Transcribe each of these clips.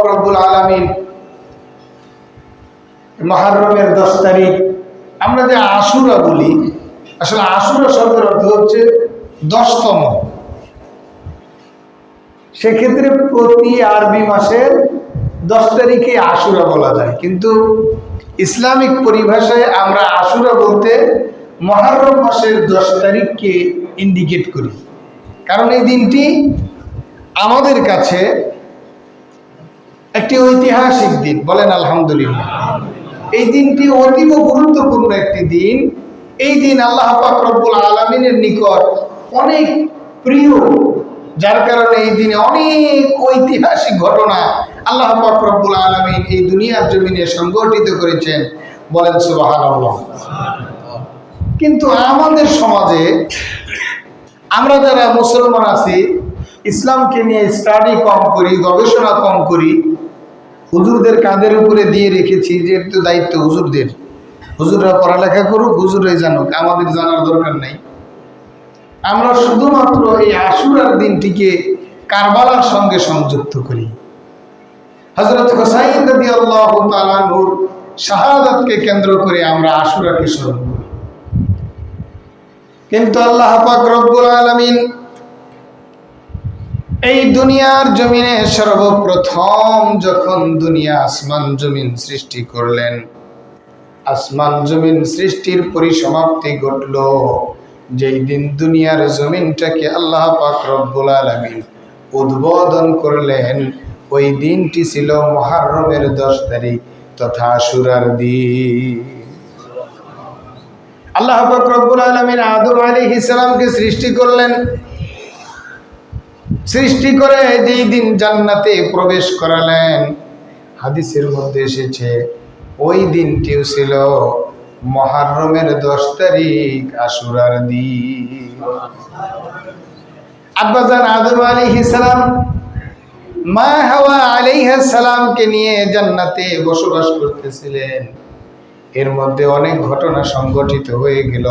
রব্বুল আলামিন মুহররমের 10 তারিখ আমরা যে আশুরা বলি, আসলে আশুরা শব্দের অর্থ হচ্ছে 10তম। সেক্ষেত্রে প্রতি আরবি মাসের 10 তারিখে আশুরা বলা যায়, কিন্তু ইসলামিক পরিভাষায় আমরা আশুরা বলতে মুহররম মাসের 10 তারিখকে ইন্ডিকেট করি। কারণ এই দিনটি আমাদের কাছে একটি ঐতিহাসিক দিন, বলেন আলহামদুলিল্লাহ। এই দিনটি অতীব গুরুত্বপূর্ণ একটি দিন। এই দিন আল্লাহ পাক রব্বুল আলামিনের নিকট অনেক প্রিয়, যার কারণে এই দিনে অনেক ঐতিহাসিক ঘটনা আল্লাহ পাক রব্বুল আলামিন এই দুনিয়ার জমিনে সংগঠিত করেছেন, বলেন সুবহানাল্লাহ। কিন্তু আমাদের সমাজে আমরা যারা মুসলমান আছি, ইসলামকে নিয়ে স্টাডি কম করি, গবেষণা কম করি, হুজুরদের কাঁধের উপরে দিয়ে রেখেছি যে একটু দায়িত্ব হুজুরদের, হুজুররা পড়ালেখা করুক, হুজুরাই জানুক, আমাদের জানার দরকার নাই। আমরা শুধুমাত্র এই আশুরার দিনটিকে কারবালার সঙ্গে সংযুক্ত করি। হযরত হুসাইন রাদিয়াল্লাহু তাআলা আনহুর শাহাদাতকে কেন্দ্র করে আমরা আশুরাকে স্মরণ করি। কিন্তু আল্লাহ পাক রব্বুল আলামিন এই দুনিয়ার জমিনে সর্বপ্রথম যখন দুনিয়া আসমান জমিন সৃষ্টি করলেন, আসমান জমিন সৃষ্টির পরিসমাপ্তি ঘটল, যেই দিন দুনিয়ার জমিনটাকে আল্লাহ পাক রব্বুল আলামিন উদ্বোধন করলেন, ওই দিনটি ছিল মুহররমের 10 তারিখ তথা আশুরার দিন। আল্লাহ পাক রব্বুল আলামিন আদম আলাইহিস সালামকে সৃষ্টি করলেন, সৃষ্টি করে যেই দিন জান্নাতে প্রবেশ করালেন, হাদিসের মধ্যে এসেছে ওই দিনটিও ছিল মুহররমের 10 তারিখ আশুরার দিন। আব্বাজান আদম আলাইহিস সালাম মা হাওয়া আলাইহিস সালামকে নিয়ে জান্নাতে বসবাস করতেছিলেন। এর মধ্যে অনেক ঘটনা সংঘটিত হয়ে গেল।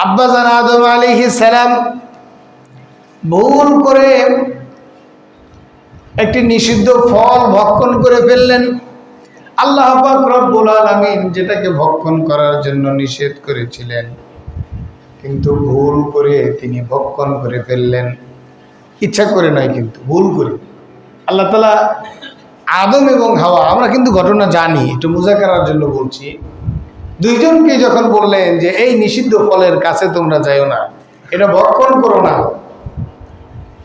আব্বাজান আদম আলাইহিস সালাম ভুল করে একটি নিষিদ্ধ ফল ভক্ষণ করে ফেললেন। আল্লাহ পাক রব্বুল আলামিন যেটাকে ভক্ষণ করার জন্য নিষেধ করেছিলেন, কিন্তু ভুল করে তিনি ভক্ষণ করে ফেললেন। ইচ্ছা করে নয়, কিন্তু ভুল করে। আল্লাহ তাআলা আদম এবং হাওয়া, আমরা কিন্তু ঘটনা জানি, একটু মুজাকারার জন্য বলছি, দুইজনকে যখন বললেন যে এই নিষিদ্ধ ফলের কাছে তোমরা যাইও না, এটা ভক্ষণ করো না,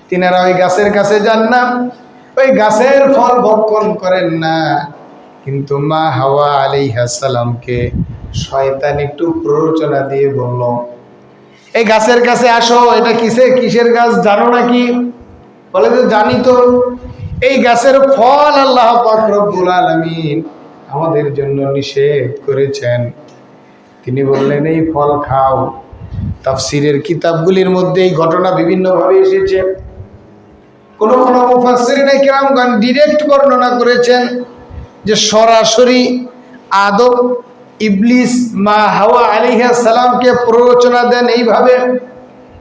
তিনারা ওই গাছের কাছে যান না, ওই গাছের ফল ভক্ষণ করেন না। কিন্তু মা হাওয়া আলাইহিস সালামকে শয়তান একটু প্ররোচনা দিয়ে বলল, এই গাছের কাছে আসো, এটা কিসের গাছ জানো নাকি? বলে যে জানি তো, এই গাছের ফল আল্লাহ পাক রব্বুল আলামিন আমাদের জন্য নিষেধ করেছেন। তিনি বললেন এই ফল খাও। তাফসীরের কিতাবগুলির মধ্যে এই ঘটনা বিভিন্নভাবে এসেছে। কোন মুফাসসিরিনে কিরামগণ ডাইরেক্ট বর্ণনা করেছেন যে সরাসরি আদম ইবলিস মা হাওয়া আলাইহিস সালামকে প্ররোচনা দেন এইভাবে,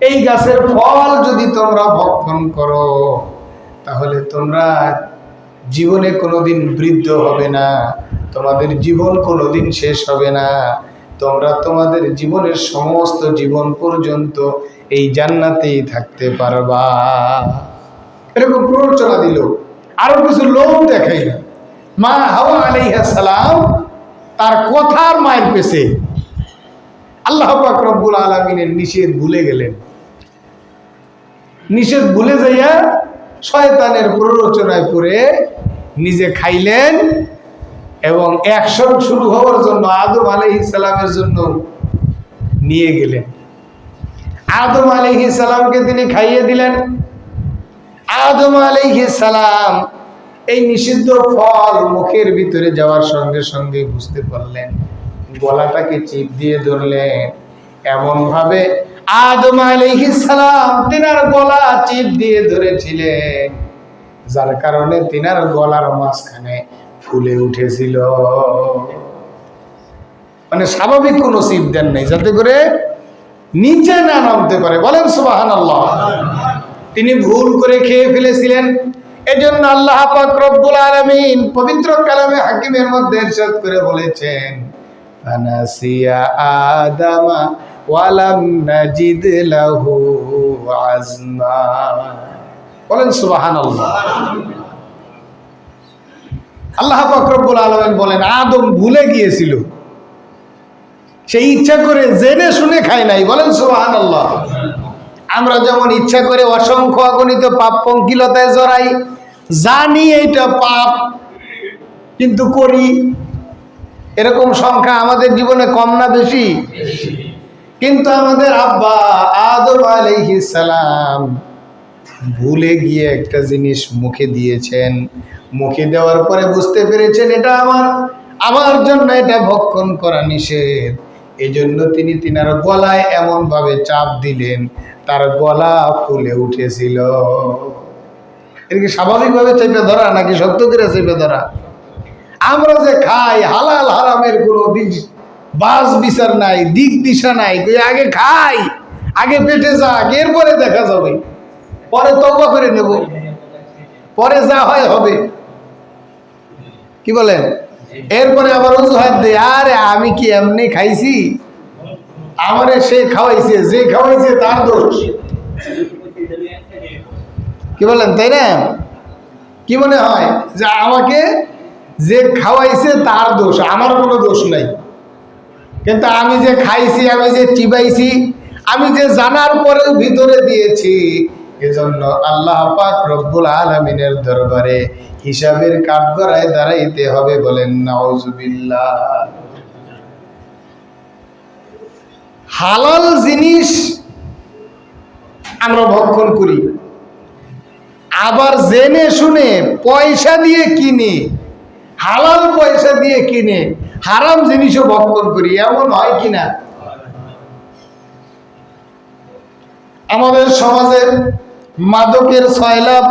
এই গাছের ফল যদি তোমরা ভক্ষণ করো তাহলে তোমরা জীবনে কোনোদিন বৃদ্ধ হবে না, তোমাদের জীবন কোনোদিন শেষ হবে না, তোমরা তোমাদের জীবনের সমস্ত জীবন পর্যন্ত এই জান্নাতেই থাকতে পারবা। এরকম প্ররোচনা দিল। আরো কিছু লোক দেখাইল। মা হাওয়া আলাইহিস সালাম তার কথার মায়ের পেছে আল্লাহ পাক রব্বুল আলামিনের নিষেধ ভুলে গেলেন। নিষেধ ভুলে যাইয়া শয়তানের প্ররোচনায় পড়ে নিজে খাইলেন, এবং অ্যাকশন শুরু হওয়ার জন্য আদম আলাইহিস সালামের জন্য নিয়ে গেলেন। আদম আলাইহিস সালামকে তিনি খাইয়ে দিলেন। আদম আলাইহিস সালাম এই নিষিদ্ধ ফল মুখের ভিতরে যাওয়ার সঙ্গে সঙ্গে বুঝতে পারলেন, গলাটাকে চিপ দিয়ে ধরলেন। এমন ভাবে আদম আলাইহিস সালাম তিনার গলা চিপ দিয়ে ধরেছিলেন, যার কারণে তিনার গলার মাঝখানে ফুলে উঠেছিল। মানে স্বাভাবিক কোনো চিপ দেন নাই, যাতে করে নিচে না নামতে পারে, বলেন সুবহানাল্লাহ। তিনি ভুল করে খেয়ে ফেলেছিলেন, এজন্য আল্লাহ পাক রব্বুল আলামিন পবিত্র কালামে হাকিমের মধ্যে ইরশাদ করে বলেছেন, ফানাসিয়া আদামা ওয়ালাম নাজিদ লাহু আজমা। বলেন সুবহানাল্লাহ। আল্লাহ পাক রব্বুল আলামিন বলেন, আদম ভুলে গিয়েছিল, সেই ইচ্ছা করে জেনে শুনে খায় নাই। বলেন সুবহানাল্লাহ। আমরা যেমন ইচ্ছা করে অসংখ্য অগণিত পাপ পঙ্কিলতায় জড়াই, জানি এইটা পাপ কিন্তু করি, এরকম সংখ্যা আমাদের জীবনে কম না বেশি? কিন্তু আমাদের আব্বা আদম আলাইহিস সালাম ভুলে গিয়ে একটা জিনিস মুখে দিয়েছেন। মুখে দেওয়ার পরে বুঝতে পেরেছেন এটা আমার জন্য এটা ভক্ষণ করা নিষেধ। এজন্য তিনি তিনার গলায় এমন ভাবে চাপ দিলেন, তার গলা ফুলে উঠেছিল। এটা কি স্বাভাবিকভাবে চেপে ধরা নাকি সত্য করে চেপে ধরা? আমরা যে খাই, হালাল হারামের কোনো বাস বিচার নাই, দিক দিশা নাই। আগে খাই, আগে পেটে যাক, এরপরে দেখা যাবে, পরে তওবা করে নেব, পরে যা হয় হবে। কি বলেন? এরপরে আবার অজুহাত দেয়, আরে আমি কি এমনি খাইছি, আমারে সে খাওয়াইছে, যে খাওয়াইছে তার দোষ। কি বলেন, তাই না? কি মনে হয় যে আমাকে যে খাওয়াইছে তার দোষ, আমার কোনো দোষ নাই। কিন্তু আমি যে খাইছি, আমি যে চিবাইছি, আমি যে জানার পরেও ভিতরে দিয়েছি, এজন্য আল্লাহ পাক রব্বুল আলামিনের দরবারে হিসাবের কাঠগড়ায় দাঁড়াইতে হবে। বলেন নাউজুবিল্লাহ। হালাল জিনিস আমরা ভক্ষণ করি, আবার জেনে শুনে পয়সা দিয়ে কিনে, হালাল পয়সা দিয়ে কিনে হারাম জিনিসও ভক্ষণ করি, এমন হয় কিনা? আমাদের সমাজের মাদকের সয়লাভ,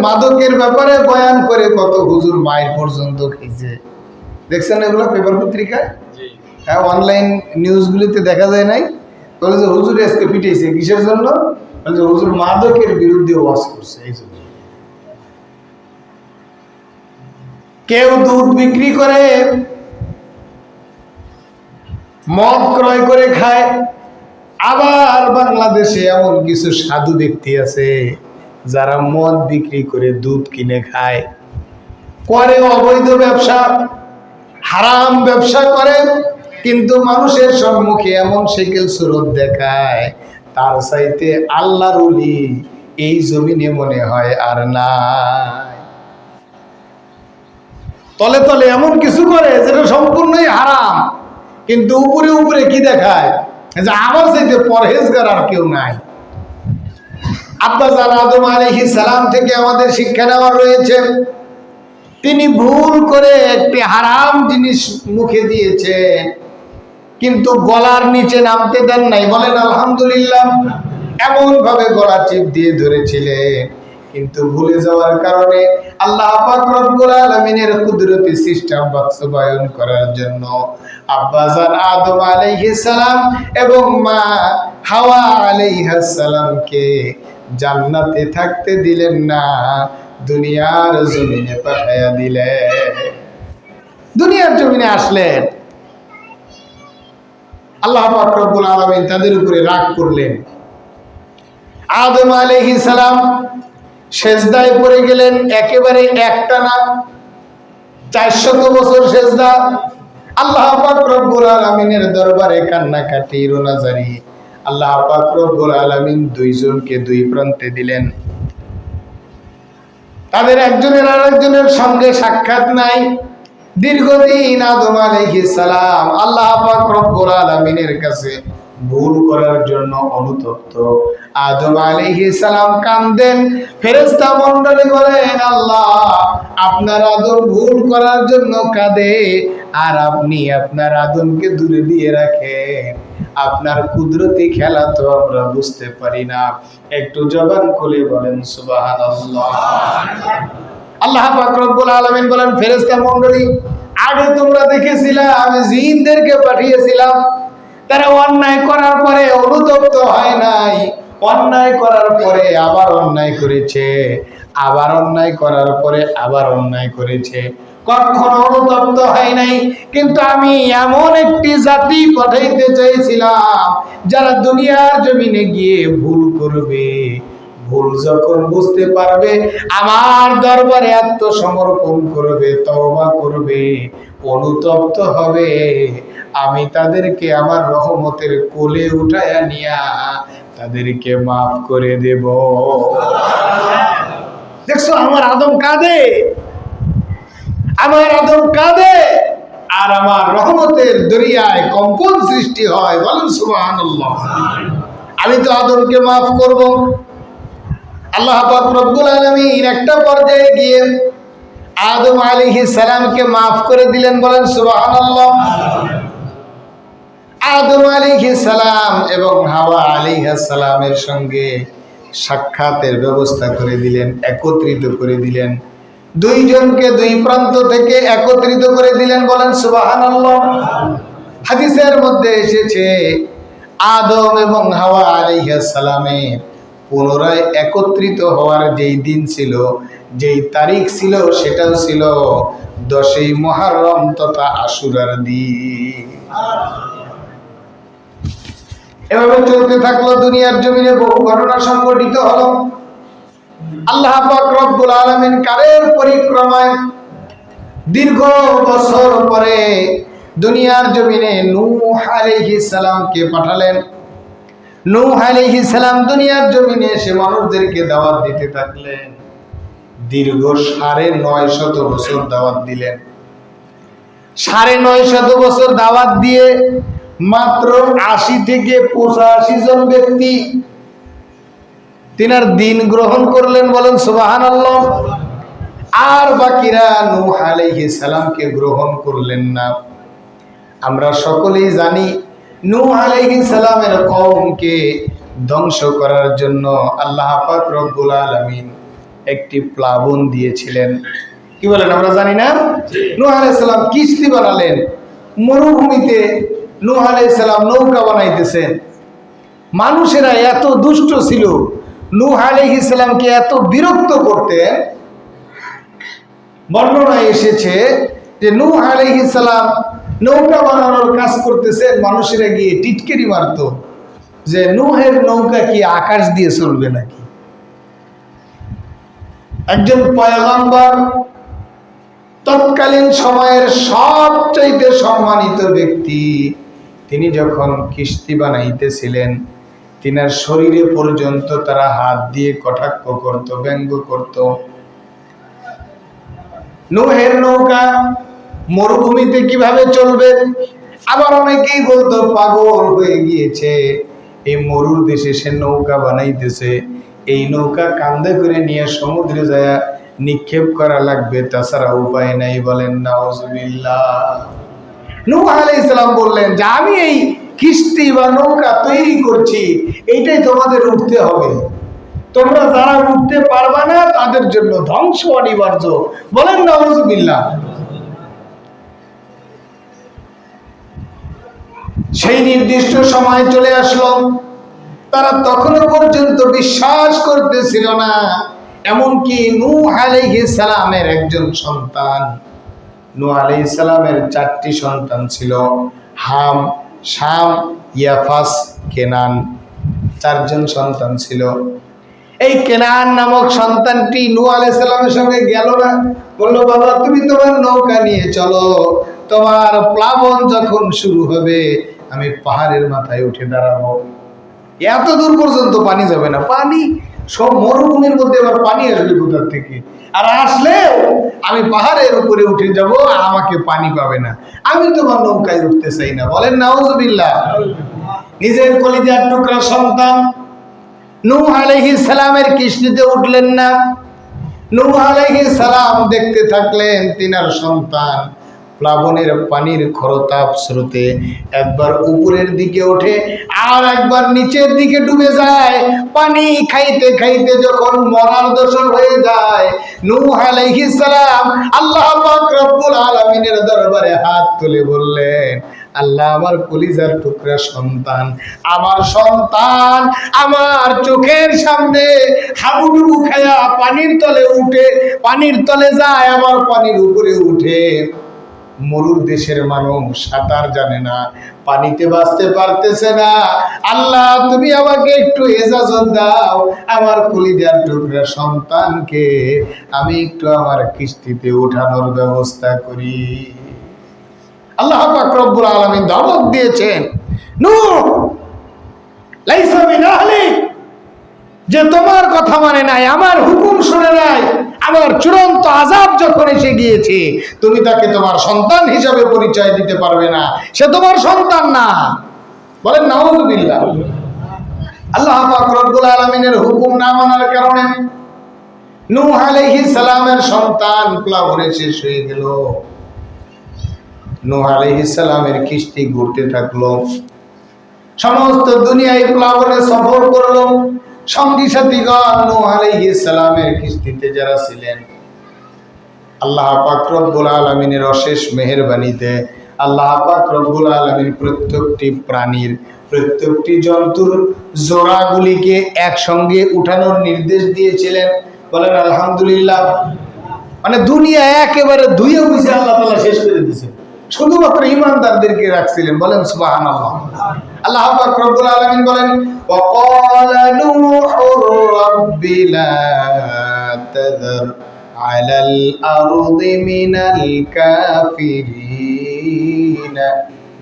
মাদকের ব্যাপারে বয়ান করে কত হুজুর মায়ের পর্যন্ত খেয়েছে। দেখছেন এগুলো পেপার পত্রিকায়? হ্যাঁ, অনলাইন নিউজগুলিতে দেখা যায় নাই? বলে যে হুজুর আজকে পিটাইছে, কিসের জন্য? বলে যে হুজুর মাদকের বিরুদ্ধে ওয়াজ করছে, এই জন্য। কেউ দুধ বিক্রি করে, মদ ক্রয় করে খায়। আবার বাংলাদেশে এমন কিছু সাধু ব্যক্তি আছে যারা মদ বিক্রি করে দুধ কিনে খায়, করে অবৈধ ব্যবসা, হারাম ব্যবসা করে, কিন্তু মানুষের সম্মুখে এমন সেকেল সুরত দেখায়, তার চাইতে আল্লাহর ওলি এই জমিনে মনে হয় আর নাই। তলে তলে এমন কিছু করে যেটা সম্পূর্ণই হারাম, কিন্তু উপরে উপরে কি দেখায় যে আমার চাইতে পরহেজগার আর কেউ নাই। আব্বাজান আদম আলাইহিস সালাম থেকে আমাদের শিক্ষা নেওয়ার রয়েছে। তিনি ভুল করে একটি হারাম জিনিস মুখে দিয়েছেন, কিন্তু গলার নিচে নামতে দেন নাই। বলেন আলহামদুলিল্লাহ। এমন ভাবে গলা চিপ দিয়ে ধরেছিলেন, কিন্তু ভুলে যাওয়ার কারণে আল্লাহ পাক রব্বুল আলামিনের কুদরতি সিস্টেম বাস্তবায়ন করার জন্য আব্বাজান আদম আলাইহিস সালাম এবং মা হাওয়া আলাইহিস সালামকে জান্নাতে থাকতে দিলেন না, দুনিয়ার জমিনে পাঠায়া দিলেন। দুনিয়ার জমিনে আসলেন, আল্লাহ পাক রব্বুল আলামিন তাদের উপরে রাগ করলেন। আদম আলাইহিস সালাম সেজদায় পড়ে গেলেন, একেবারে একটানা 400 বছর সেজদা। আল্লাহ পাক রব্বুল আলামিনের দরবারে কান্নাকাটি, রোনাজারি। আল্লাহ পাক রব্বুল আলামিন দুইজনকে দুই প্রান্তে দিলেন, তাদের একজনের আরেকজনের সঙ্গে সাক্ষাৎ নাই। দীর্ঘদিন আদম আলাইহিস সালাম আল্লাহ পাক রব্বুল আলামিনের কাছে ভুল করার জন্য অনুতপ্ত। আদম আলাইহিস সালাম কাঁদেন, ফেরেশতা মণ্ডলী বলেন, আল্লাহ আপনার আদম ভুল করার জন্য কাঁদে, আর আপনি আপনার আদমকে দূরে দিয়ে রাখেন। আপনার কুদরতি খেলা তো আমরা বুঝতে পারি না। একটু জবান খুলে বলেন সুবহানাল্লাহ। আল্লাহ পাক রব্বুল আলামিন বলেন, ফেরেশতা মণ্ডলী, আগে তোমরা দেখেছিলা আমি জিনদেরকে পাঠিয়েছিলাম, তারা অন্যায় করার পরে অনুতপ্ত হয় নাই, অন্যায় করার পরে আবার অন্যায় করেছে, আবার অন্যায় করার পরে আবার অন্যায় করেছে, কখনো অনুতপ্ত হয় নাই। কিন্তু আমি এমন একটি জাতি পাঠাইতে চাইছিলাম যারা দুনিয়ার জমিনে গিয়ে ভুল করবে, ভুল যখন বুঝতে পারবে আমার দরবারে আত্মসমর্পণ করবে, তওবা করবে, অনুতপ্ত হবে, আমি তাদেরকে আমার রহমতের কোলে উঠায়া নিয়া তাদেরকে মাফ করে দেব। দেখছো আমার আদম কাঁদে, আমার আদম কাঁদে, আর আমার রহমতের দরিয়ায় কম্পন সৃষ্টি হয়। বলেন সুবহানাল্লাহ। আমি তো আদমকে মাফ করব। আল্লাহ পাক রব্বুল আলামিন একটা পর্যায়ে গিয়ে আদম আলাইহিস সালামকে মাফ করে দিলেন। বলেন সুবহানাল্লাহ। আদম আলাইহিস সালাম এবং হাওয়া আলাইহিস সালামের সঙ্গে সাক্ষাতের ব্যবস্থা করে দিলেন, একত্রিত করে দিলেন, দুইজনকে দুই প্রান্ত থেকে একত্রিত করে দিলেন। বলেন সুবহানাল্লাহ। হাদিসের মধ্যে এসেছে আদম এবং হাওয়া আলাইহিস সালামের পুনরায় একত্রিত হওয়ার যেই দিন ছিল, যেই তারিখ ছিল, সেটাও ছিল 10ই মুহররম তথা আশুরার দিন। এভাবে চলতে থাকলো, দুনিয়ার জমিনে বহু ঘটনা সংঘটিত হলো। আল্লাহ পাক রব্বুল আলামিন কালের পরিক্রমায় দীর্ঘ বছর পরে দুনিয়ার জমিনে নূহ আলাইহিস সালামকে পাঠালেন। নূহ আলাইহিস সালাম দুনিয়ার জমিনে এসে মানুষদেরকে দাওয়াত দিতে থাকলেন। দীর্ঘ 950 বছর দাওয়াত দিলেন। 950 বছর দাওয়াত দিয়ে মাত্র 80 থেকে 85 জন ব্যক্তি তিনার দিন গ্রহণ করলেন। বলেন সুবহানাল্লাহ। আর বাকিরা নূহ আলাইহিস সালামকে গ্রহণ করলেন না। আমরা সকলেই জানি নূহ আলাইহিস সালামের কওমকে ধ্বংস করার জন্য আল্লাহ পাক রব্বুল আলামিন একটি প্লাবন দিয়েছিলেন। কি বলেন আমরা জানি না? নূহ আলাইহিস সালাম কিস্তি বানালেন মরুভূমিতে। নূহ আলাইহিস সালাম নৌকা বানাইতেছেন। মানুষেরা এত দুষ্ট ছিল, নূহ আলাইহিস সালামকে এত বিরক্ত করতেন। বর্ণনায় এসেছে যে নূহ আলাইহিস সালাম নৌকা বানানোর কাজ করতেছেন, মানুষেরা গিয়ে টিটকারি মারতো যে নূহের নৌকা কি আকাশ দিয়ে চলবে নাকি? একজন পয়গম্বর, তৎকালীন সময়ের সবচাইতে সম্মানিত ব্যক্তি, তিনি যখন কিস্তি বানাইতেছিলেন, তিনার শরীরে পর্যন্ত তারা হাত দিয়ে কটাক্ষ করত, ব্যঙ্গ করত। নূহের নৌকা মরুভূমিতে কিভাবে চলবে? আবার অনেকেই বলতো পাগল হয়ে গিয়েছে, এই মরুর দেশে সে নৌকা বানাইতেছে, এই নৌকা কাঁধে করে নিয়ে সমুদ্রে যায় নিক্ষেপ করা লাগবে, তাছাড়া উপায় নাই। বলেন নাউজুবিল্লাহ। নূহ আলাইহিস সালাম বললেন যে আমি এই কিস্তি বা নৌকা তৈরি করছি, এইটাই তোমাদের উঠতে হবে, তোমরা যারা উঠতে পারবে না তাদের জন্য ধ্বংস অনিবার্য। বলেন নাউজুবিল্লাহ। সেই নির্দিষ্ট সময় চলে আসলো, তারা তখনো পর্যন্ত বিশ্বাস করতেছিল না। এমনকি নূহ আলাইহিস সালামের একজন সন্তান, নূহ আলাইহিস সালামের 4টি সন্তান ছিল, হাম, শাম, ইয়াফাস, কেনান, 4 জন সন্তান ছিল। এই কেনান নামক সন্তানটি নূহ আলাইহিস সালামের সঙ্গে গেল না, বললো বাবা তুমি তোমার নৌকা নিয়ে চলো, তোমার প্লাবন যখন শুরু হবে আমি পাহাড়ের মাথায় উঠে দাঁড়াবো। এত দূর পর্যন্ত পানি যাবে না, পানি সব মরুভূমির মধ্যে আবার পানি আসবে কোথা থেকে? আর আসলেও আমি পাহাড়ের উপরে উঠে যাব, আমাকে পানি পাবে না, আমি তোমার নৌকায় উঠতে চাই না। বলেন নাউজুবিল্লাহ। নিজের কলিজার টুকরা সন্তান নূহ আলাইহিস সালামের কিস্তিতে উঠলেন না। নূহ আলাইহিস সালাম দেখতে থাকলেন তিনার সন্তান প্লাবনের পানির খরতাপ স্রোতে একবার উপরের দিকে ওঠে আর একবার নিচের দিকে ডুবে যায়। পানি খাইতে খাইতে যখন মরার দশা হয়ে যায়, নূহ আলাইহিস সালাম আল্লাহ পাক রব্বুল আলামিনের দরবারে হাত তুলে বললেন, আল্লাহ আমার কলিজার টুকরা সন্তান, আমার সন্তান আমার চোখের সামনে হাবুডুবু খায়া পানির তলে উঠে, পানির তলে যায়, আমার পানির উপরে উঠে। মরুর দেশের মানুষ সাঁতার জানে না, পানিতে বাঁচতে পারতেছে না। আল্লাহ তুমি আমাকে একটু ইজাজত দাও, আমার কলিজার টুকরা সন্তানকে আমি একটু আমার কিস্তিতে ওঠানোর ব্যবস্থা করি। আল্লাহ পাক রব্বুল আলামিন দাওয়াত দিয়েছেন, নূহ লাইসা মিন আহলি, যে তোমার কথা মানে নাই, আমার হুকুম শুনে নাই, আমার চূড়ান্ত আযাব যখন এসে গিয়েছে, তুমি তাকে তোমার সন্তান হিসাবে পরিচয় দিতে পারবে না, সে তোমার সন্তান না। বলেন নাউযুবিল্লাহ। আল্লাহ পাক রব্বুল আলামিনের হুকুম না মানার কারণে নূহ আলাইহিস সালামের সন্তান প্লাবনে শেষ হয়ে গেল। নূহ আলাইহিস সালামের কিস্তি ঘুরতে থাকলো, সমস্ত দুনিয়ায় প্লাবনে সফর করলো। সঙ্গী সাথীগণ নূহ আলাইহিস সালামের কিস্তিতে যারা ছিলেন, আল্লাহ পাক রব্বুল আলামিনের অশেষ মেহেরবানিতে আল্লাহ পাক রব্বুল আলামিন প্রত্যেকটি প্রাণীর, প্রত্যেকটি জন্তুর জোড়াগুলিকে একসঙ্গে উঠানোর নির্দেশ দিয়েছিলেন। বলেন আলহামদুলিল্লাহ। মানে দুনিয়া একেবারে ধুয়ে মুছে আল্লাহ তাআলা শেষ করে দিয়েছেন, শুধুমাত্র ঈমানদারদেরকে রাখছিলেন। বলেন সুবহানাল্লাহ। আল্লাহ পাক রব্বুল আলামিন বলেন, ওয়াকালা নূহুর রাব্বি লা তাযার আলাল আরদি মিনাল কাফিরিনা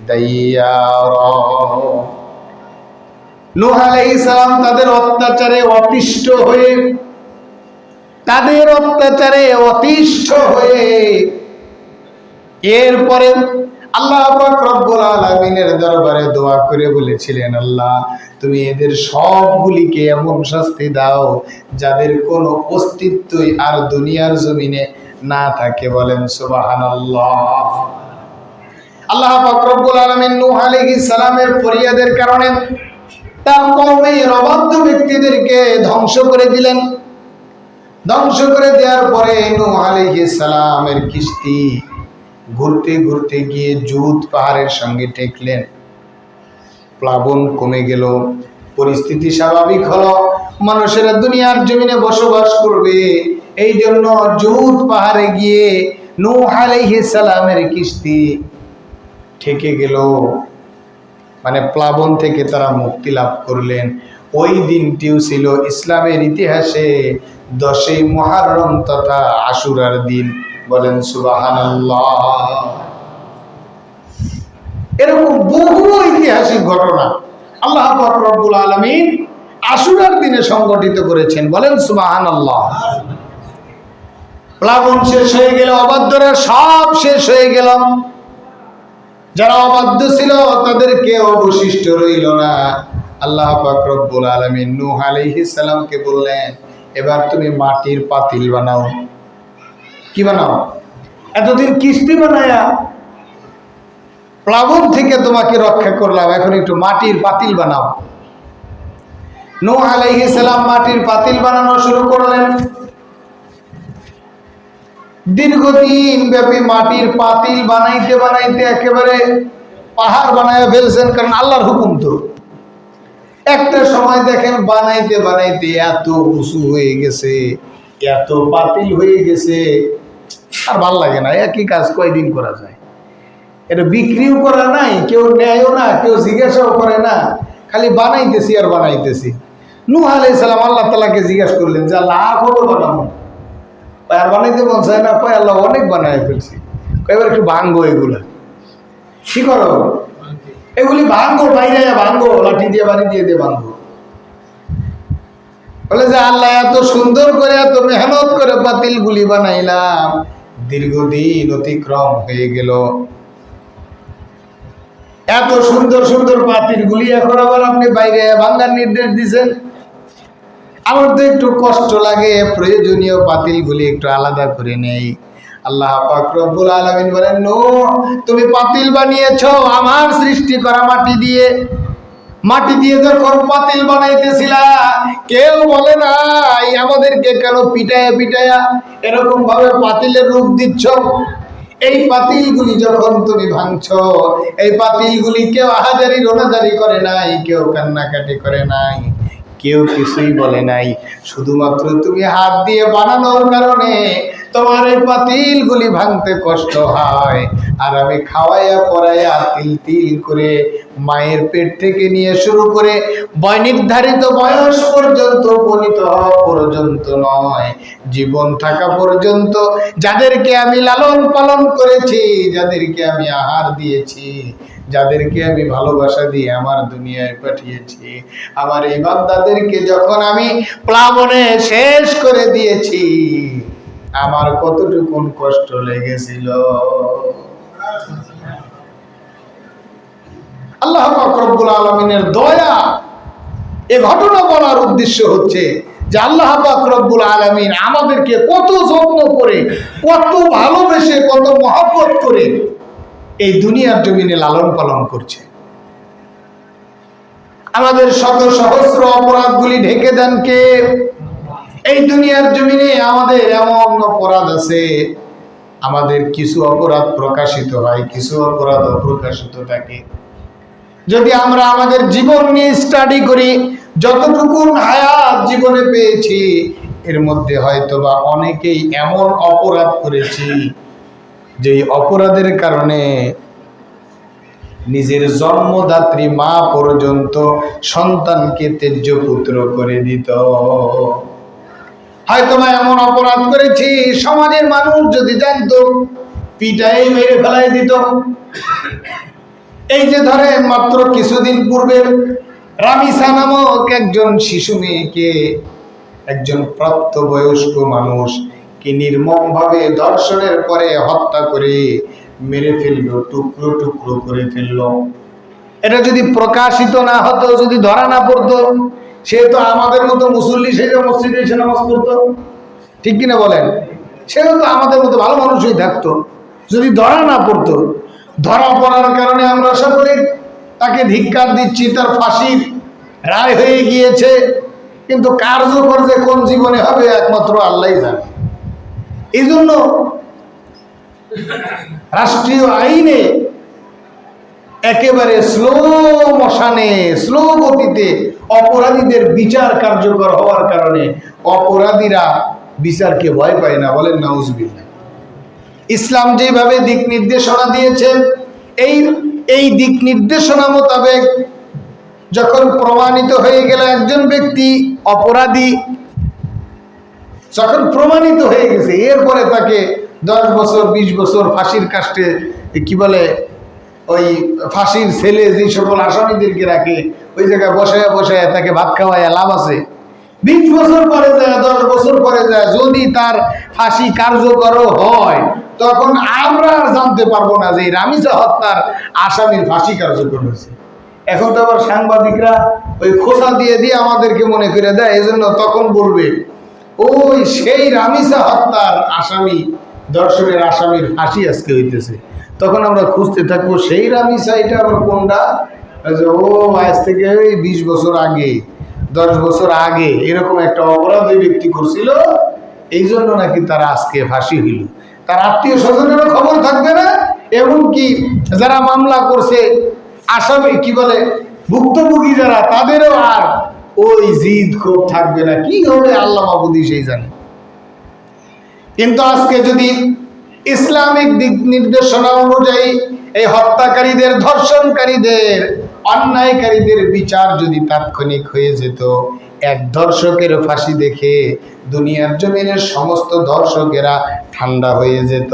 দাইয়ারা। নূহ আলাইহিস সালাম তাদের অত্যাচারে অতিষ্ঠ হয়ে, তাদের অত্যাচারে অতিষ্ঠ হয়ে এরপরে আল্লাহ পাক রব্বুল আলামিনের দরবারে দোয়া করে বলেছিলেন, আল্লাহ তুমি এদের সবগুলিকে এমন শাস্তি দাও যাদের কোনো অস্তিত্বই আর দুনিয়ার জমিনে না থাকে। বলেন সুবহানাল্লাহ। আল্লাহ পাক রব্বুল আলামিন নূহ আলাইহিস সালামের ফরিয়াদের কারণে তার কওমের অবাধ্য ব্যক্তিদেরকে ধ্বংস করে দিলেন। ধ্বংস করে দেওয়ার পরে নূহ আলাইহিস সালামের কিস্তি ঘুরতে ঘুরতে গিয়ে জুদ পাহাড়ের সঙ্গে ঠেকলেন। প্লাবন কমে গেল, পরিস্থিতি স্বাভাবিক হলো, মানুষেরা দুনিয়ার জমিনে বসবাস করবে। এই জন্য জুদ পাহাড়ে গিয়ে নূহ আলাইহিস সালামের কিস্তি ঠেকে গেল, মানে প্লাবন থেকে তারা মুক্তি লাভ করলেন। ওই দিনটিও ছিল ইসলামের ইতিহাসে 10ই মুহররম তথা আশুরার দিন। বলেন সুবহানাল্লাহ। এরকম বহু ঐতিহাসিক ঘটনা আল্লাহ পাক রব্বুল আলামিন আশুরার দিনে সংগঠিত করেছেন। বলেন সুবহানাল্লাহ। প্লাবন শেষ হয়ে গেল, অবাধ্যরা সব শেষ হয়ে গেল, যারা অবাধ্য ছিল তাদের কেউ অবশিষ্ট রইল না। আল্লাহ পাক রব্বুল আলামিন নূহ আলাইহিস সালামকে বললেন, এবার তুমি মাটির পাতিল বানাও। কি বানাও? এতদিন কিস্তি বানায়া প্লাবন থেকে তোমাকে রক্ষা করলাম, এখন একটু মাটির পাতিল বানাও। নূহ আলাইহিস সালাম মাটির পাতিল বানানো শুরু করলেন। দীর্ঘদিন ব্যাপী মাটির পাতিল বানাইতে বানাইতে একেবারে পাহাড় বানায় ফেলছেন, কারণ আল্লাহর হুকুম তো। একটা সময় দেখেন বানাইতে বানাইতে এত উঁচু হয়ে গেছে, এত পাতিল হয়ে গেছে, আর ভাল লাগে না। একই কাজ কয়দিন করা যায়? এটা বিক্রিও করা নাই, কেউ নেয়ও না, কেউ জিজ্ঞাসাও করে না, খালি বানাইতেছি আর বানাইতেছি। নূহ আলাইহিস সালাম আল্লাহ তাআলাকে জিজ্ঞাসা করলেন যে আল্লাহ আর কত বানাবো? আর বানাইতে মন চায় না, কয় আল্লাহ অনেক বানায় ফেলছি, এবার একটু ভাঙ্গো এগুলা। কি করো? এগুলি ভাঙ্গো, বাইরে ভাঙ্গো, লাঠি দিয়ে বাড়ি দিয়ে দিয়ে ভাঙ্গো। বলে যে আল্লাহ এত সুন্দর করে এত মেহনত করে পাতিল গুলি বানাইলাম, দীর্ঘদিন অতিক্রম হয়ে গেল, এত সুন্দর সুন্দর পাতিল গুলি এখন আবার আপনি বাইরে ভাঙ্গার নির্দেশ দিচ্ছেন। আমার তো একটু কষ্ট লাগে, প্রয়োজনীয় পাতিল গুলি একটু আলাদা করে নেই। আল্লাহ পাক রব্বুল আলামিন বলেন, নূহ তুমি পাতিল বানিয়েছো আমার সৃষ্টি করা মাটি দিয়ে। মাটি দিয়ে যখন পাতিল বানাইতেছিলা কেউ বলে নাই আমাদেরকে কেন পিটায়া পিটায়া এরকম ভাবে পাতিলের রূপ দিচ্ছ। এই পাতিলগুলি যখন তুমি ভাঙছো, এই পাতিলগুলি কেউ আহাজারি রোনাজারি করে নাই, কেউ কান্নাকাটি করে নাই, কেউ কিছুই বলে নাই। শুধুমাত্র তুমি হাত দিয়ে বানানোর কারণে তোমার এই পাতিলগুলি ভাঙতে কষ্ট হয়। আর আমি খাওয়াইয়া পড়াইয়া তিল তিল করে মায়ের পেট থেকে নিয়ে শুরু করে নির্ধারিত বয়স পর্যন্ত, উপনীত হওয়া পর্যন্ত নয়, জীবন থাকা পর্যন্ত যাদেরকে আমি লালন পালন করেছি, যাদেরকে আমি আহার দিয়েছি, যাদেরকে আমি ভালোবাসা দিয়ে আমার দুনিয়ায় পাঠিয়েছি, আমার এই বান্দাদেরকে যখন আমি প্লাবনে শেষ করে দিয়েছি, আমার কতটুকুন কষ্ট লেগেছিল। আল্লাহ পাক রব্বুল আলামিনের দয়া। এ ঘটনা বলার উদ্দেশ্য হচ্ছে যে আল্লাহ পাক রব্বুল আলামিন আমাদেরকে কত যত্ন করে, কত ভালোবেসে, কত মহব্বত করে এই দুনিয়ার জমিনে লালন পালন করছে। আমাদের শত সহস্র অপরাধগুলি ঢেকে দেন কে? এই দুনিয়ার জমিনে আমাদের এমন অপরাধ আছে, আমাদের কিছু অপরাধ প্রকাশিত হয়, কিছু অপরাধ অপ্রকাশিত থাকে। যদি আমরা আমাদের জীবন নিয়ে স্টাডি করি, যতটুকু হায়াত জীবনে পেয়েছি, এর মধ্যে হয়তোবা অনেকেই এমন অপরাধ করেছি যে অপরাধের কারণে নিজের জন্মদাত্রী মা পর্যন্ত সন্তানকে ত্যায্য পুত্র করে দিত। হয়তোবা এমন অপরাধ করেছি, সমাজের মানুষ যদি জানতো পিটাই মেরে ফেলাই দিত। এই যে ধরে মাত্র কিছুদিন পূর্বে রামিসা নামক একজন শিশু মেয়েকে একজন প্রাপ্তবয়স্ক মানুষ কি নির্মমভাবে ধর্ষণের পরে হত্যা করে মেরে ফেললো, টুকরো টুকরো করে ফেললো। এটা যদি প্রকাশিত না হতো, যদি ধরা না পড়তো, সে তো আমাদের মতো মুসল্লি, সে যে মসজিদে এসে নামাজ পড়তো, ঠিক কিনা বলেন? সেও তো আমাদের মতো ভালো মানুষই থাকতো, যদি ধরা না পড়তো। ধরা পড়ার কারণে আমরা সকলে তাকে ধিক্কার দিচ্ছি, তার ফাঁসির রায় হয়ে গিয়েছে, কিন্তু কার্যকর যে কোন জীবনে হবে একমাত্র আল্লাহই জানে। এই জন্য রাষ্ট্রীয় আইনে একেবারে স্লো মোশনে, স্লো গতিতে অপরাধীদের বিচার কার্যকর হওয়ার কারণে অপরাধীরা বিচারকে ভয় পায় না। বলেন নাউজুবিল্লাহ। ইসলাম যেভাবে দিক নির্দেশনা দিয়েছেন, এই দিক নির্দেশনা মোতাবেক যখন প্রমাণিত হয়ে গেল একজন ব্যক্তি অপরাধী, যখন প্রমাণিত হয়ে গেছে, এরপরে তাকে 10 বছর 20 বছর ফাঁসির কাস্টে, কি বলে ওই ফাঁসির ছেলে যে সকল আসামিদেরকে রাখে ওই জায়গায় বসায় বসায় তাকে ভাত খাওয়ায় লাভ আছে? 20 বছর পরে যায়, 10 বছর পরে যায়, যদি তার ফাঁসি কার্যকর হয়, তখন আমরা আর জানতে পারবো না যে রামিসা হত্যার আসামির ফাঁসি কার্যকর হয়েছে। এখন তো আবার সাংবাদিকরা ওই খোঁচা দিয়ে দিয়ে আমাদেরকে মনে করে দেয়, এই জন্য তখন বলবে ওই সেই রামিসা হত্যার আসামি, ধর্ষণের আসামির ফাঁসি আজকে হইতেছে। তখন আমরা খুঁজতে থাকবো সেই রামিসা, এটা আবার কোনটা? ও আজ থেকে 20 বছর আগে, 10 বছর আগে এরকম একটা অপরাধী ব্যক্তি করছিল, এই জন্য নাকি তার আজকে ফাঁসি হইল। তার আত্মীয় স্বজনেরও খবর থাকবে না, এমনকি যারা মামলা করছে আসামি, কি বলে ভুক্তভোগী যারা, তাদেরও আর ওই জিদ ক্ষোভ থাকবে না। কি হবে আল্লাহ মাবুদি সেই জানে। কিন্তু আজকে যদি ইসলামিক দিক নির্দেশনা অনুযায়ী এই হত্যাকারীদের, ধর্ষণকারীদের, অন্যায়কারীদের বিচার যদি তাৎক্ষণিক হয়ে যেত, এক ধর্ষকের ফাঁসি দেখে দুনিয়ার জমিনের সমস্ত ধর্ষকেরা ঠান্ডা হয়ে যেত।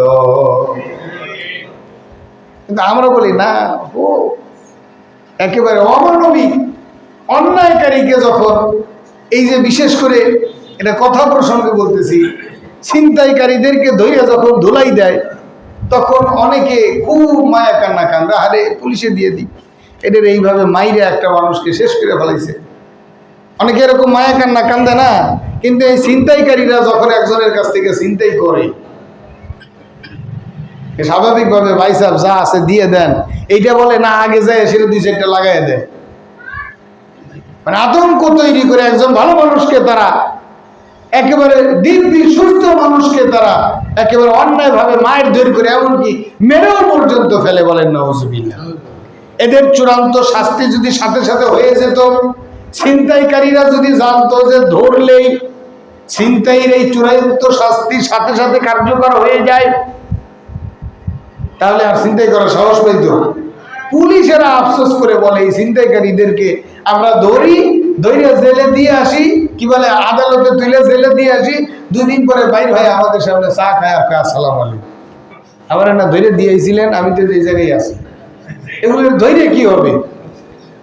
কিন্তু আমরা বলি না, ও একেবারে অমানবিক। অন্যায়কারীকে যখন, এই যে বিশেষ করে এটা কথা প্রসঙ্গে বলতেছি, ছিনতাইকারীদেরকে ধইয়া যখন ধুলাই দেয়, তখন অনেকে খুব মায়া কান্না কান্দা, আরে পুলিশে দিয়ে দিই, এদের এইভাবে মাইরে একটা মানুষকে শেষ করে ফেলাইছে। অনেকে এরকম মায়া কান্না কান্দে না, কিন্তু এই ছিনতাইকারীরা যখন একজনের কাছ থেকে ছিনতাই করে, স্বাভাবিকভাবে ভাই সাহেব যা আছে দিয়ে দেন, এইটা বলে না, আগে যায় সেটা 2-4টা লাগাই দেয়। মানে আতঙ্ক তৈরি করে একজন ভালো মানুষকে তারা একেবারে দিব্যি সুস্থ মানুষকে তারা একেবারে অন্যায়ভাবে মায়ের ধরে করে এমনকি মেরেও পর্যন্ত ফেলে, বলেন নাউজুবিল্লাহ। এদের চূড়ান্ত শাস্তি যদি সাথে সাথে হয়ে যেত, ছিনতাইকারীরা যদি জানতো যে ধরলেই ছিনতাইয়ের এই চূড়ান্ত শাস্তি সাথে সাথে কার্যকর হয়ে যায়, তাহলে আর ছিনতাই করার সাহস পাইত। পুলিশেরা আফসোস করে বলে এই ছিনতাইকারীদেরকে আমরা ধরি, ধরে জেলে দিয়ে আসি, কি বলে আদালতে তুলে জেলে দিয়ে আসি, 2 দিন পরে বাইর হয় আমাদের সামনে চা খায় আর আসসালামু আলাইকুম, আবার না ধরে দিয়েছিলেন, আমি তো এই জায়গায় আছি। এগুলোর ধৈর্য কি হবে?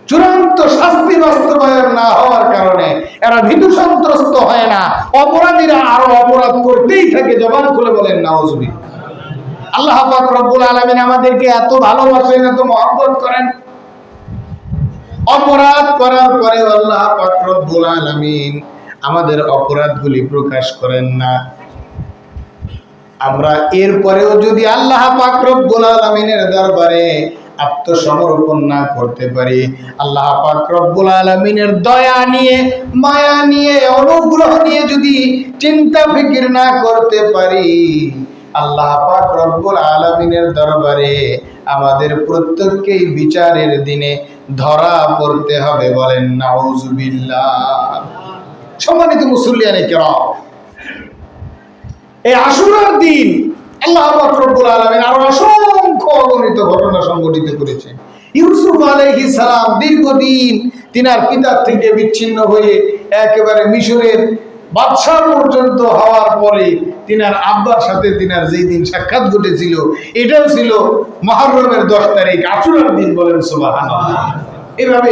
চূড়ান্ত শাস্তি বাস্তবায়ন না হওয়ার কারণে এরা ভীতু সন্ত্রস্ত হয় না, অপরাধীরা আরো অপরাধ করতেই থাকে। জবান খুলে বলেন নাউজুবিল্লাহ। আল্লাহ পাক রব্বুল আলামিন আমাদেরকে এত ভালোবাসেন, এত মহব্বত করেন, অপরাধ করার পরে আল্লাহ পাক রব্বুল আলামিন আমাদের অপরাধগুলি প্রকাশ করেন না। আমরা এরপরেও যদি আল্লাহ পাক রব্বুল আলামিনের দরবারে আত্মসমর্পণ না করতে পারি, আল্লাহ পাক রব্বুল আলামিনের দয়া নিয়ে, মায়া নিয়ে, অনুগ্রহ নিয়ে যদি চিন্তা ফিকির না করতে পারি, আল্লাহ পাক রব্বুল আলামিনের দরবারে আমাদের প্রত্যেককেই বিচারের দিনে ধরা পড়তে হবে, বলেন নাউজুবিল্লাহ। সম্মানিত মুসল্লিয়ানে কিরাম, এই আশুরার দিন আল্লাহ পাক রব্বুল আলামিন আরো অসংখ্য অগণিত ঘটনা সংঘটিত করেছেন। ইউসুফ আলাইহিস সালাম দীর্ঘদিন তিনার পিতার থেকে বিচ্ছিন্ন হয়ে একেবারে মিশরের বাদশা পর্যন্ত হওয়ার পরে তিনার আব্বার সাথে তিনার যেই দিন সাক্ষাৎ ঘটেছিল, এটাও ছিল মুহররমের 10 তারিখ, আশুরার দিন, বলেন সুবহানাল্লাহ। এভাবে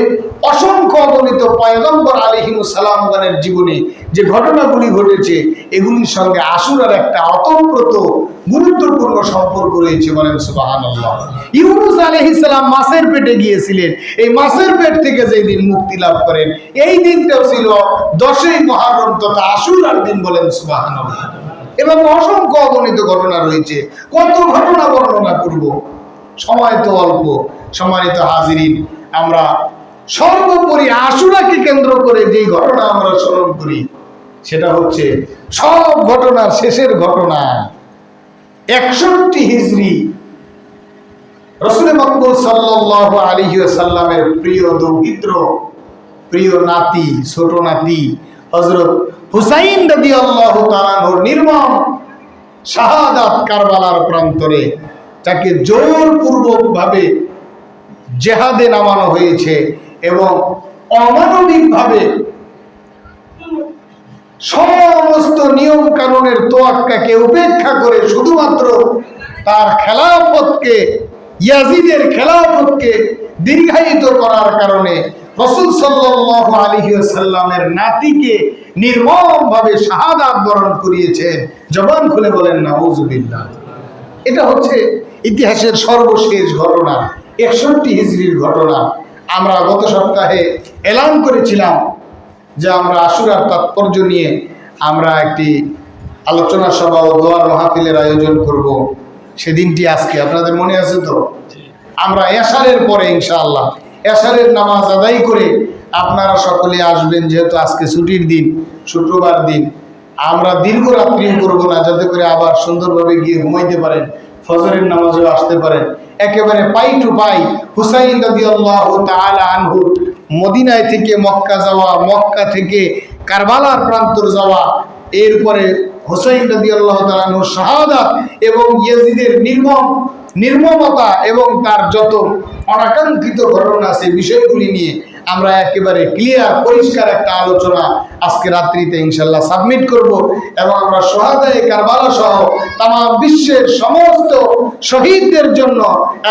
অসংখ্য অগণিত পয়গম্বর আলাইহিমুস সালামগণের জীবনে যে ঘটনাগুলি ঘটেছে, এগুলির সঙ্গে আশুরার একটা অতপ্রত গুরুত্বপূর্ণ সম্পর্ক রয়েছে, বলেন সুবহানাল্লাহ। ইউনূস আলাইহিস সালাম মাছের পেটে গিয়েছিলেন, এই মাছের পেট থেকে যেই দিন মুক্তি লাভ করেন, এই দিনটাও ছিল 10ই মুহররম তথা আশুরার দিন, বলেন সুবহানাল্লাহ। এবং অসংখ্য অগণিত ঘটনা রয়েছে, কত ঘটনা বর্ণনা করব, সময় তো অল্প। সম্মানিত হাজিরিন, আমরা সর্বোপরি আশুরাকে কেন্দ্র করে যেই ঘটনা আমরা স্মরণ করি, সেটা হচ্ছে সব ঘটনার শেষের ঘটনা 61 হিজরি রাসূল মকবুল সাল্লাল্লাহু আলাইহি ওয়াসাল্লামের প্রিয় দৌহিত্র, প্রিয় নাতি, ছোট নাতি হযরত হুসাইন রাদিয়াল্লাহু তাআলা আনহুর নির্মম শাহাদাত কারবালার প্রান্তরে, তাকে জোরপূর্বক ভাবে জেহাদে নামানো হয়েছে এবং অমানবিকভাবে সমস্ত নিয়ম কানুনের তোয়াক্কাকে উপেক্ষা করে শুধুমাত্র তার খেলাফতকে, ইয়াজিদের খেলাফতকে দীর্ঘায়িত করার কারণে রাসূল সাল্লাল্লাহু আলাইহি ওয়াসাল্লামের নাতিকে নির্মমভাবে শাহাদাত বরণ করিয়েছেন। জবান খুলে বলেন নাউজুবিল্লাহ। এটা হচ্ছে ইতিহাসের সর্বশেষ ঘটনা, 61 হিজরির ঘটনা। আমরা গত সপ্তাহে এলান করেছিলাম যে আমরা আশুরার তাৎপর্য নিয়ে আমরা একটি আলোচনা সভা ও দোয়ার মাহফিলের আয়োজন করব। সেদিনটি আজকে, আপনাদের মনে আছে তো? আমরা এশারের পরে ইনশাআল্লাহ এশারের নামাজ আদায় করে আপনারা সকলে আসবেন, যেহেতু আজকে ছুটির দিন, শুক্রবার দিন। আমরা দীর্ঘ রাত্রিও করবো না, যাতে করে আবার সুন্দরভাবে গিয়ে ঘুমাইতে পারেন, ফজরের নামাজেও আসতে পারেন। একেবারে পাই টু পাই হুসাইন রাদিয়াল্লাহু তাআলা আনহু মদিনায় থেকে মক্কা যাওয়া, মক্কা থেকে কারবালার প্রান্তর যাওয়া, এরপরে হুসাইন রাদিয়াল্লাহু তাআলা আনহুর শাহাদাত এবং ইয়াজিদের নির্মমতা এবং তার যত অনাকাঙ্ক্ষিত ঘটনা আছে, বিষয়গুলি নিয়ে আমরা একেবারে ক্লিয়ার পরিষ্কার একটা আলোচনা আজকে রাত্রিতে ইনশাল্লাহ সাবমিট করব। এবং আমরা শাহাদায়ে কারবালা সহ তাম বিশ্বের সমস্ত শহীদদের জন্য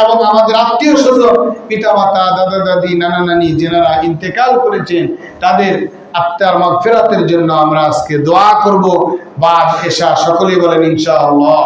এবং আমাদের আত্মীয় স্বজন, পিতামাতা, দাদা দাদি, নানা নানি যেনারা ইন্তেকাল করেছেন, তাদের আত্মার মাগফিরাতের জন্য আমরা আজকে দোয়া করব। বাদ এশা সকলেই বলেন ইনশাআল্লাহ।